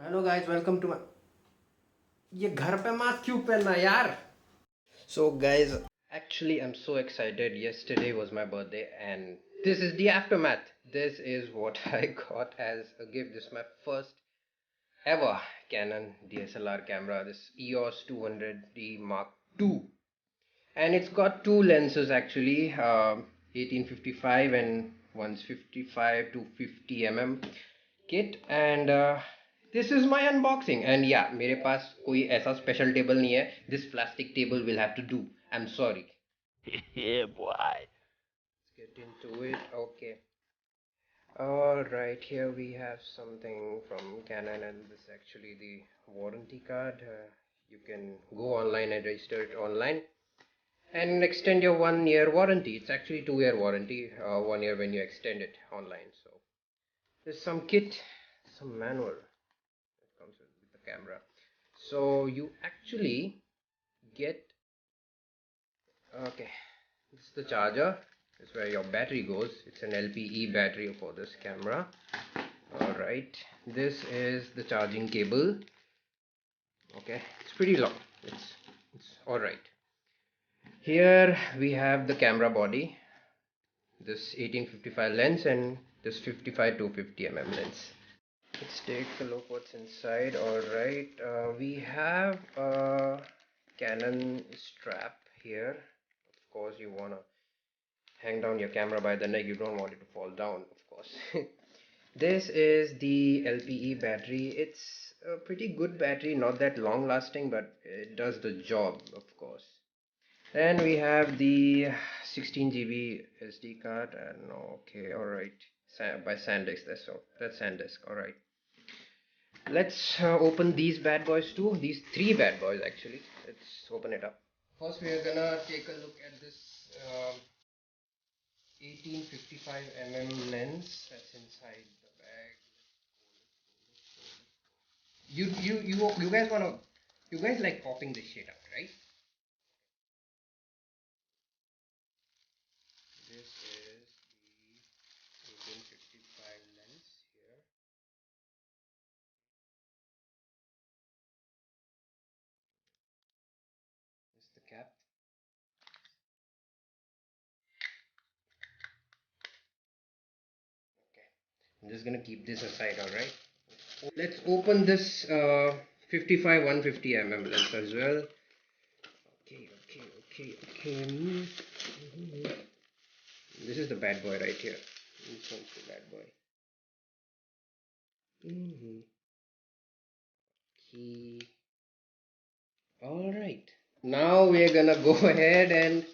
Hello guys, welcome to my. ये घर पे मास्क क्यों पहनना यार? So guys, actually I'm so excited. Yesterday was my birthday and this is the aftermath. This is what I got as a gift. This is my first ever Canon DSLR camera, this EOS 200D Mark II, and it's got two lenses actually, 1855 and one's 55 to 50 mm kit. And this is my unboxing. And yeah, मेरे पास कोई ऐसा special table नहीं है. This plastic table will have to do. I'm sorry. Yeah, boy. Let's get into it. Okay. Alright, here we have something from Canon, and this is actually the warranty card. You can go online and register it online and extend your 1 year warranty. It's actually 2 year warranty, 1 year when you extend it online. So there's some kit, some manual that comes with the camera. So you actually get, okay, this is the charger. This is where your battery goes. It's an LPE battery for this camera. Alright, this is the charging cable. Okay, it's pretty long. It's alright. Here we have the camera body, this 1855 lens and this 55 to 50 mm lens. Let's take a look what's inside. Alright, we have a Canon strap here. Of course, you want to hang down your camera by the neck. You don't want it to fall down, of course. This is the LPE battery. It's a pretty good battery, not that long lasting, but it does the job, of course. Then we have the 16 GB SD card, and okay, alright, by SanDisk. That's SanDisk. Alright, let's open these bad boys too. These three bad boys actually. Let's open it up. First, we are gonna take a look at this 1855 mm lens that's inside the bag. You guys wanna, you guys like popping this shit out, right? This is the 1855 lens here. This is the cap. Okay, I'm just gonna keep this aside. All right. Let's open this 55 150 mm lens as well. Okay. This is the bad boy right here. This one's the bad boy. Okay. All right. Now we're gonna go ahead and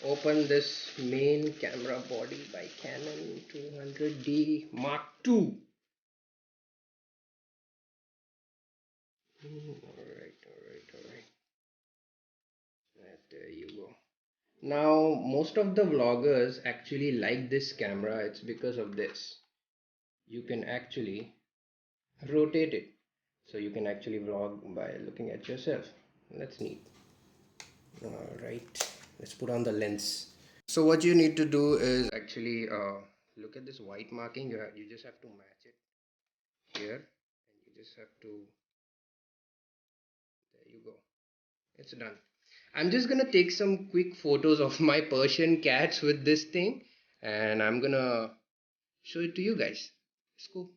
open this main camera body by Canon 200D Mark II. Alright. There you go. Now, most of the vloggers actually like this camera. It's because of this. You can actually rotate it. So you can actually vlog by looking at yourself. That's neat. Alright, let's put on the lens. So what you need to do is actually look at this white marking. You just have to match it here, and you just have to, there you go, it's done. I'm just gonna take some quick photos of my Persian cats with this thing, and I'm gonna show it to you guys. It's cool.